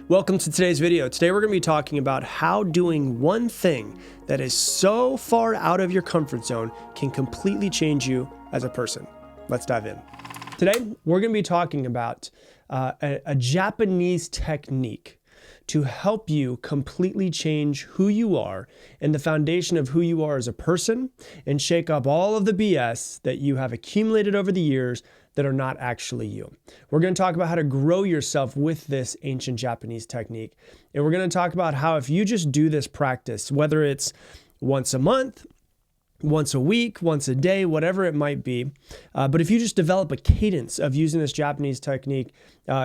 Welcome to today's video. Today we're going to be talking about how doing one thing that is so far out of your comfort zone can completely change you as a person. Let's dive in. Today we're going to be talking about a Japanese technique to help you completely change who you are and the foundation of who you are as a person and shake up all of the BS that you have accumulated over the years that are not actually you. We're going to talk about how to grow yourself with this ancient Japanese technique. And we're going to talk about how if you just do this practice, whether it's once a month, once a week, once a day, whatever it might be. But if you just develop a cadence of using this Japanese technique,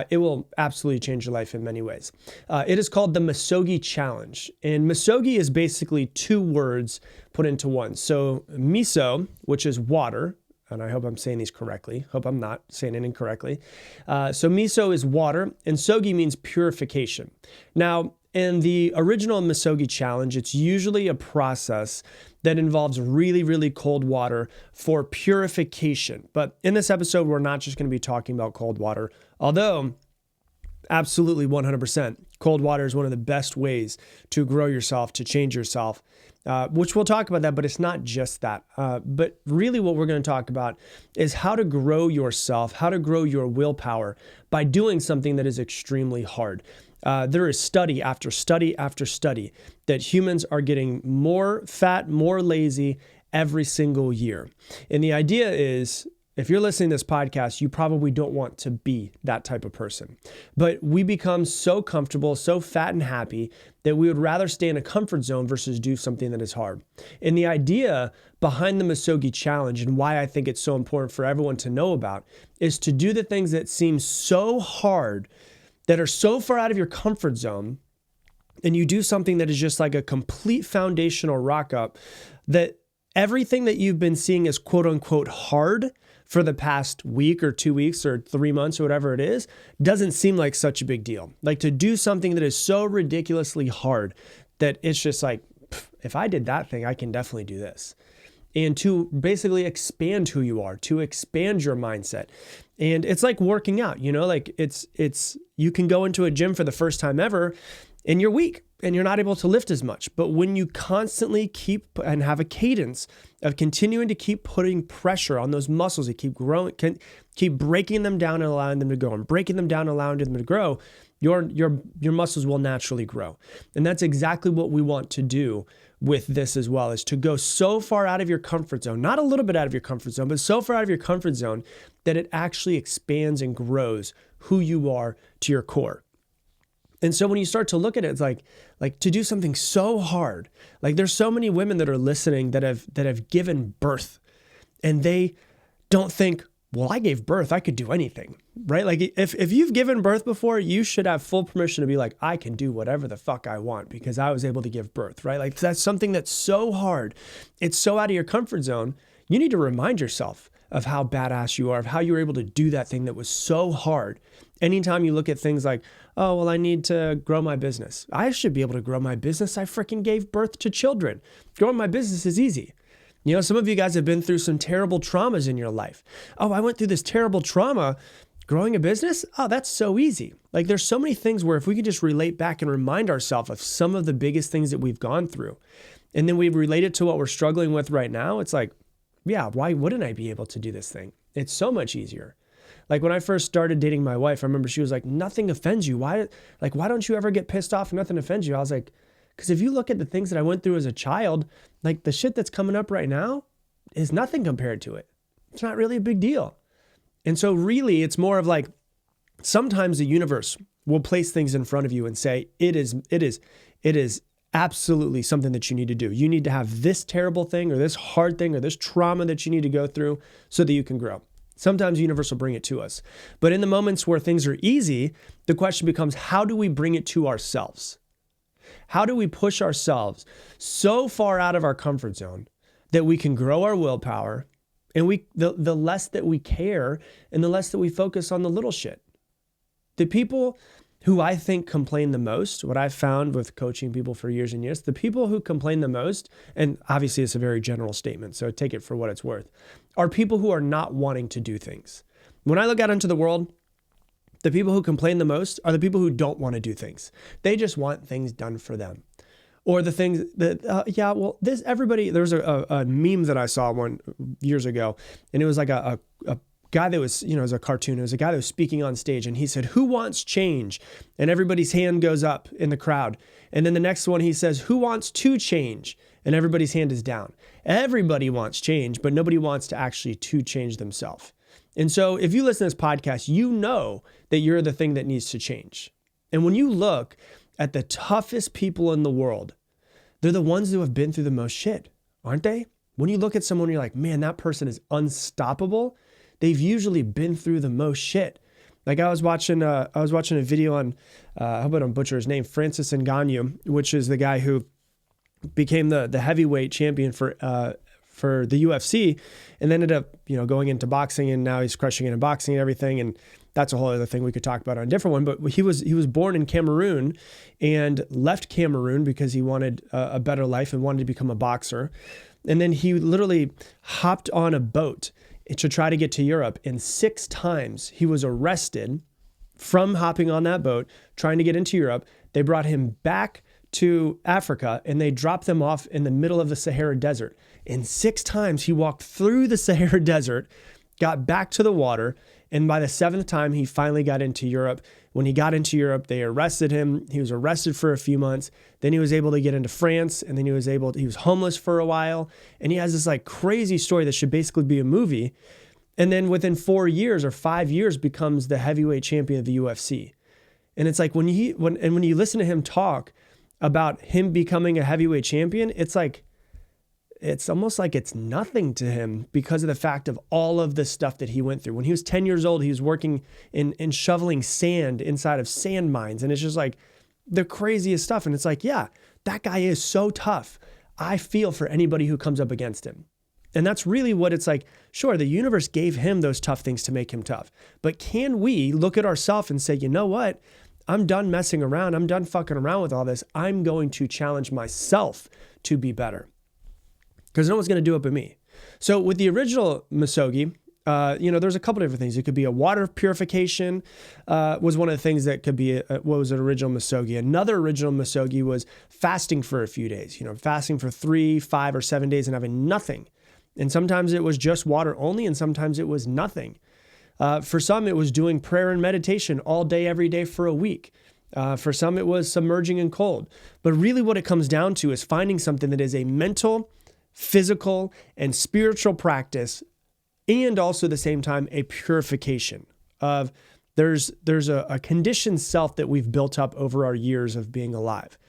it will absolutely change your life in many ways. It is called the Misogi challenge. And Misogi is basically two words put into one. So miso, which is water, and I hope I'm saying these correctly. Hope I'm not saying it incorrectly. So miso is water, and sogi means purification. Now, in the original Misogi challenge, it's usually a process that involves really, really cold water for purification. But in this episode, we're not just going to be talking about cold water, although absolutely 100%. Cold water is one of the best ways to grow yourself, to change yourself, which we'll talk about that, but it's not just that. But really what we're going to talk about is how to grow yourself, how to grow your willpower by doing something that is extremely hard. There is study after study after study that humans are getting more fat, more lazy every single year. And the idea is, if you're listening to this podcast, you probably don't want to be that type of person. But we become so comfortable, so fat and happy that we would rather stay in a comfort zone versus do something that is hard. And the idea behind the Misogi challenge and why I think it's so important for everyone to know about is to do the things that seem so hard, that are so far out of your comfort zone, and you do something that is just like a complete foundational rock up, that everything that you've been seeing as quote unquote hard for the past week or 2 weeks or 3 months or whatever it is, doesn't seem like such a big deal. Like to do something that is so ridiculously hard that it's just like, if I did that thing, I can definitely do this. And to basically expand who you are, to expand your mindset. And it's like working out, like it's you can go into a gym for the first time ever and you're weak and you're not able to lift as much. But when you constantly keep and have a cadence of continuing to keep putting pressure on those muscles that keep growing, keep breaking them down and allowing them to grow, and breaking them down and allowing them to grow, your muscles will naturally grow. And that's exactly what we want to do with this as well, is to go so far out of your comfort zone, not a little bit out of your comfort zone, but so far out of your comfort zone that it actually expands and grows who you are to your core. And so when you start to look at it, it's like to do something so hard, like there's so many women that are listening that have given birth, and they don't think, well, I gave birth, I could do anything, right? Like if you've given birth before, you should have full permission to be like, I can do whatever the fuck I want because I was able to give birth, right? Like that's something that's so hard. It's so out of your comfort zone. You need to remind yourself of how badass you are, of how you were able to do that thing that was so hard. Anytime you look at things like, oh, well, I need to grow my business. I should be able to grow my business. I freaking gave birth to children. Growing my business is easy. Some of you guys have been through some terrible traumas in your life. Oh, I went through this terrible trauma. Growing a business? Oh, that's so easy. Like there's so many things where if we could just relate back and remind ourselves of some of the biggest things that we've gone through, and then we relate it to what we're struggling with right now, it's like, yeah, why wouldn't I be able to do this thing? It's so much easier. Like when I first started dating my wife, I remember she was like, nothing offends you. Why don't you ever get pissed off and nothing offends you? I was like, because if you look at the things that I went through as a child, like the shit that's coming up right now is nothing compared to it. It's not really a big deal. And so really it's more of like, sometimes the universe will place things in front of you and say, it is absolutely something that you need to do. You need to have this terrible thing or this hard thing or this trauma that you need to go through so that you can grow. Sometimes the universe will bring it to us. But in the moments where things are easy, the question becomes, how do we bring it to ourselves? How do we push ourselves so far out of our comfort zone that we can grow our willpower, and the less that we care and the less that we focus on the little shit? The people who I think complain the most, what I've found with coaching people for years and years, the people who complain the most, and obviously it's a very general statement, so take it for what it's worth, are people who are not wanting to do things. When I look out into the world, The people who complain the most are the people who don't want to do things. They just want things done for them. Or the things that, there was a meme that I saw years ago, and it was like a guy that was, it was a cartoon. It was a guy that was speaking on stage, and he said, "Who wants change?" And everybody's hand goes up in the crowd. And then the next one, he says, "Who wants to change?" And everybody's hand is down. Everybody wants change, but nobody wants to actually to change themselves. And so if you listen to this podcast, you know that you're the thing that needs to change. And when you look at the toughest people in the world, they're the ones who have been through the most shit, aren't they? When you look at someone, you're like, man, that person is unstoppable. They've usually been through the most shit. Like I was watching a video on, I hope I don't butcher his name, Francis Ngannou, which is the guy who became the heavyweight champion for the UFC, and ended up, going into boxing, and now he's crushing it in boxing and everything. And that's a whole other thing we could talk about on a different one. But he was born in Cameroon and left Cameroon because he wanted a better life and wanted to become a boxer. And then he literally hopped on a boat to try to get to Europe. And 6 times he was arrested from hopping on that boat, trying to get into Europe. They brought him back to Africa, and they dropped them off in the middle of the Sahara Desert. And 6 times he walked through the Sahara Desert, got back to the water, and by the 7th time, he finally got into Europe. When he got into Europe, they arrested him. He was arrested for a few months. Then he was able to get into France, and then he was homeless for a while. And he has this like crazy story that should basically be a movie. And then within 4 years or 5 years becomes the heavyweight champion of the UFC. And it's like when you listen to him talk about him becoming a heavyweight champion, it's almost like it's nothing to him because of the fact of all of the stuff that he went through. When he was 10 years old, he was working in shoveling sand inside of sand mines. And it's just like the craziest stuff. And it's like, yeah, that guy is so tough. I feel for anybody who comes up against him. And that's really what it's like. Sure, the universe gave him those tough things to make him tough. But can we look at ourselves and say, you know what? I'm done messing around. I'm done fucking around with all this. I'm going to challenge myself to be better. Because no one's going to do it but me. So with the original Misogi, there's a couple different things. It could be a water purification, was one of the things that could be what was an original Misogi. Another original Misogi was fasting for a few days, fasting for 3, 5, or 7 days and having nothing. And sometimes it was just water only, and sometimes it was nothing. For some, it was doing prayer and meditation all day, every day for a week. For some, it was submerging in cold. But really what it comes down to is finding something that is a mental, physical, and spiritual practice, and also at the same time, a purification of there's a conditioned self that we've built up over our years of being alive.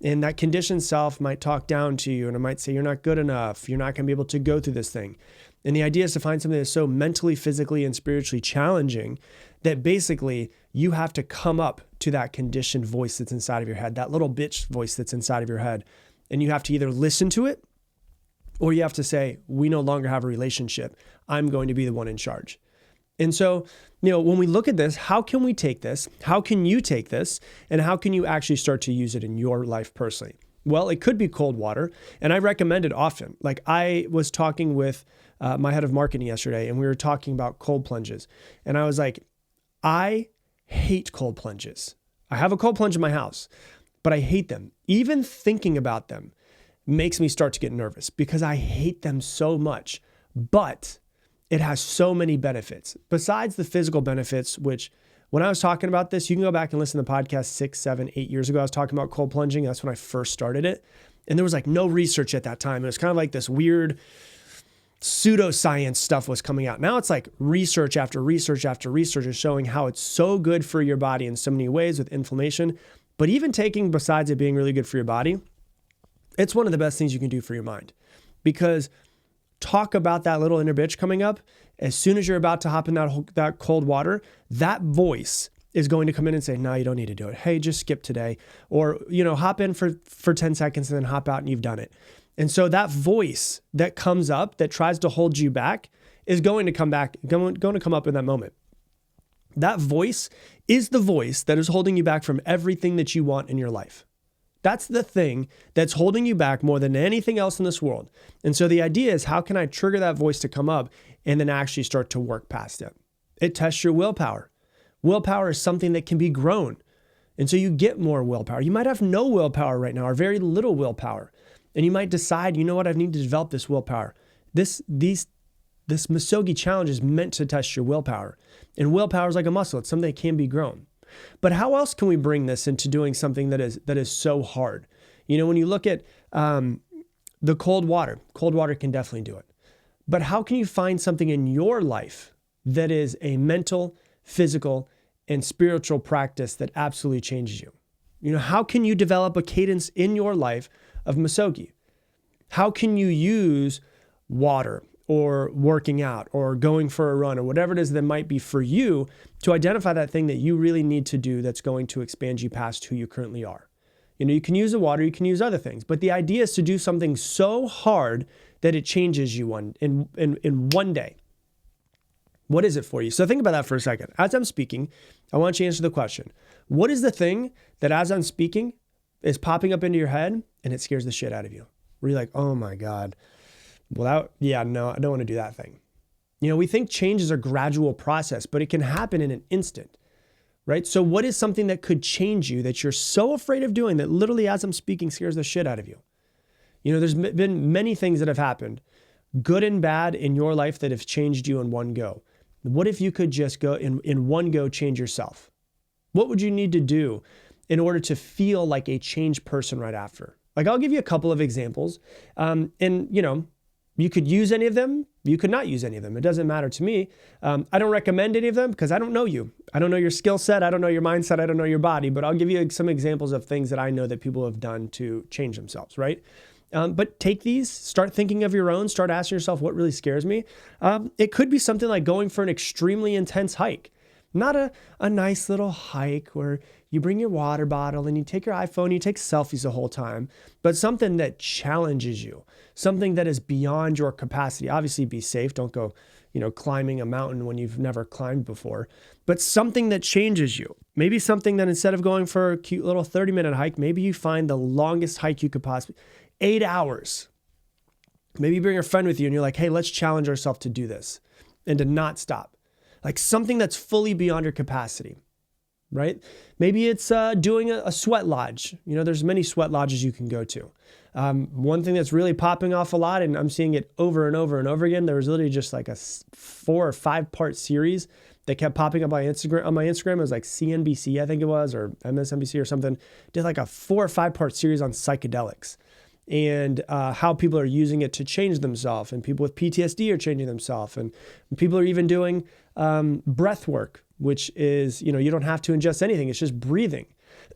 And that conditioned self might talk down to you, and it might say, you're not good enough. You're not going to be able to go through this thing. And the idea is to find something that's so mentally, physically, and spiritually challenging that basically you have to come up to that conditioned voice that's inside of your head, that little bitch voice that's inside of your head. And you have to either listen to it, or you have to say, we no longer have a relationship. I'm going to be the one in charge. And so, when we look at this, how can we take this? How can you take this? And how can you actually start to use it in your life personally? Well, it could be cold water, and I recommend it often. Like I was talking with my head of marketing yesterday, and we were talking about cold plunges. And I was like, I hate cold plunges. I have a cold plunge in my house, but I hate them. Even thinking about them makes me start to get nervous because I hate them so much. But it has so many benefits. Besides the physical benefits, which when I was talking about this, you can go back and listen to the podcast 6, 7, 8 years ago. I was talking about cold plunging. That's when I first started it. And there was like no research at that time. It was kind of like this weird pseudoscience stuff was coming out. Now it's like research after research after research is showing how it's so good for your body in so many ways with inflammation. But even taking, besides it being really good for your body, it's one of the best things you can do for your mind. Because talk about that little inner bitch coming up. As soon as you're about to hop in that cold water, that voice is going to come in and say, no, you don't need to do it. Hey, just skip today. Or, hop in for 10 seconds and then hop out and you've done it. And so that voice that comes up that tries to hold you back is going to come up in that moment. That voice is the voice that is holding you back from everything that you want in your life. That's the thing that's holding you back more than anything else in this world. And so the idea is, how can I trigger that voice to come up and then actually start to work past it? It tests your willpower. Willpower is something that can be grown. And so you get more willpower. You might have no willpower right now or very little willpower. And you might decide, you know what, I need to develop this willpower. This Misogi challenge is meant to test your willpower. And willpower is like a muscle. It's something that can be grown. But how else can we bring this into doing something that is so hard? You know, when you look at the cold water can definitely do it. But how can you find something in your life that is a mental, physical, and spiritual practice that absolutely changes you? You know, how can you develop a cadence in your life of Misogi? How can you use water or working out or going for a run or whatever it is that might be for you to identify that thing that you really need to do that's going to expand you past who you currently are? You know, you can use the water, you can use other things, but the idea is to do something so hard that it changes you in one day. What is it for you? So think about that for a second. As I'm speaking, I want you to answer the question. What is the thing that as I'm speaking is popping up into your head and it scares the shit out of you? Where you're like, oh my God, no, I don't want to do that thing. You know, we think change is a gradual process, but it can happen in an instant, right? So what is something that could change you that you're so afraid of doing that literally as I'm speaking scares the shit out of you? You know, there's been many things that have happened, good and bad in your life that have changed you in one go. What if you could just go in one go change yourself? What would you need to do in order to feel like a changed person right after? Like, I'll give you a couple of examples. And, you know, you could use any of them. You could not use any of them. It doesn't matter to me. I don't recommend any of them because I don't know you. I don't know your skill set. I don't know your mindset. I don't know your body. But I'll give you some examples of things that I know that people have done to change themselves, right? But take these, start thinking of your own, start asking yourself what really scares me. It could be something like going for an extremely intense hike. Not a nice little hike where you bring your water bottle and you take your iPhone, you take selfies the whole time, but something that challenges you, something that is beyond your capacity. Obviously be safe. Don't go, you know, climbing a mountain when you've never climbed before, but something that changes you. Maybe something that instead of going for a cute little 30-minute hike, maybe you find the longest hike you could possibly, 8 hours. Maybe you bring a friend with you and you're like, hey, let's challenge ourselves to do this and to not stop. Like something that's fully beyond your capacity, right? Maybe it's doing a sweat lodge. You know, there's many sweat lodges you can go to. One thing that's really popping off a lot, and I'm seeing it over and over and over again, there was literally just like a 4 or 5 part series that kept popping up on my Instagram. It was like CNBC, I think it was, or MSNBC or something. Did like a 4 or 5 part series on psychedelics and how people are using it to change themselves, and people with PTSD are changing themselves, and people are even doing breath work, which is, you know, you don't have to ingest anything. It's just breathing.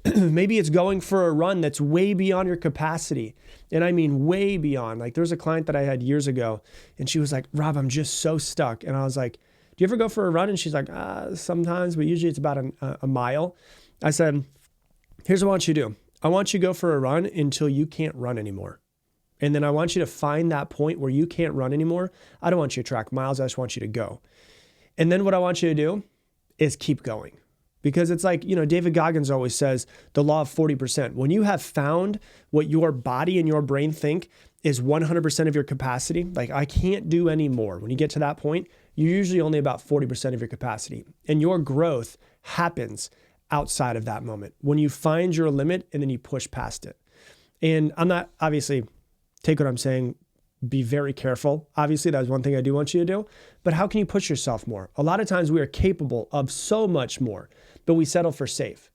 Maybe it's going for a run that's way beyond your capacity. And I mean, way beyond. Like there's a client that I had years ago and she was like, Rob, I'm just so stuck. And I was like, do you ever go for a run? And she's like, sometimes, but usually it's about a mile. I said, here's what I want you to do. I want you to go for a run until you can't run anymore. And then I want you to find that point where you can't run anymore. I don't want you to track miles. I just want you to go. And then what I want you to do is keep going. Because it's like, you know, David Goggins always says the law of 40%. When you have found what your body and your brain think is 100% of your capacity, like I can't do any more. When you get to that point, you're usually only about 40% of your capacity. And your growth happens outside of that moment. When you find your limit and then you push past it. And I'm not, obviously, take what I'm saying, be very careful. Obviously, that's one thing I do want you to do. But how can you push yourself more? A lot of times we are capable of so much more, but we settle for safe.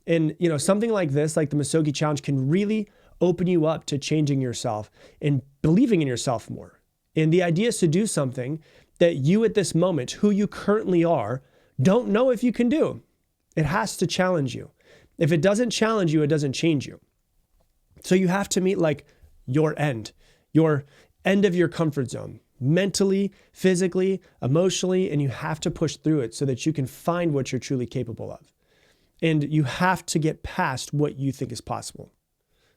And, you know, something like this, like the Misogi challenge, can really open you up to changing yourself and believing in yourself more. And the idea is to do something that you at this moment, who you currently are, don't know if you can do. It has to challenge you. If it doesn't challenge you, it doesn't change you. So you have to meet like your end of your comfort zone, mentally, physically, emotionally, and you have to push through it so that you can find what you're truly capable of. And you have to get past what you think is possible.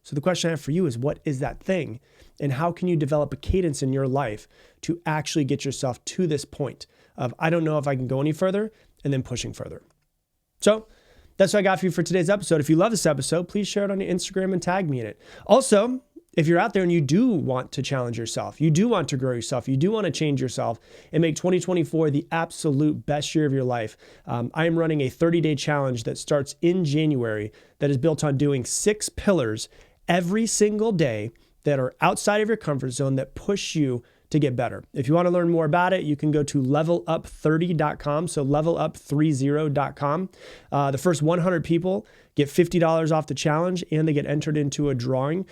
So the question I have for you is, what is that thing? And how can you develop a cadence in your life to actually get yourself to this point of, I don't know if I can go any further, and then pushing further. So that's what I got for you for today's episode. If you love this episode, please share it on your Instagram and tag me in it. Also, if you're out there and you do want to challenge yourself, you do want to grow yourself, you do want to change yourself and make 2024 the absolute best year of your life, I am running a 30-day challenge that starts in January that is built on doing 6 pillars every single day that are outside of your comfort zone that push you to get better. If you want to learn more about it, you can go to levelup30.com. So levelup30.com. The first 100 people get $50 off the challenge, and they get entered into a drawing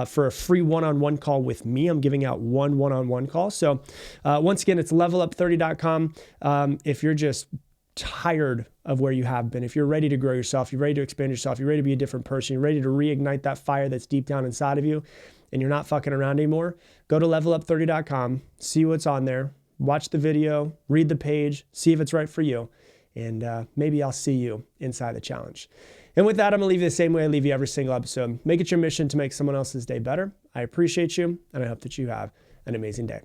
for a free one-on-one call with me. I'm giving out one one-on-one call. So once again, it's levelup30.com. If you're just tired of where you have been, if you're ready to grow yourself, you're ready to expand yourself, you're ready to be a different person, you're ready to reignite that fire that's deep down inside of you, and you're not fucking around anymore, go to levelup30.com, see what's on there, watch the video, read the page, see if it's right for you, and maybe I'll see you inside the challenge. And with that, I'm gonna leave you the same way I leave you every single episode. Make it your mission to make someone else's day better. I appreciate you, and I hope that you have an amazing day.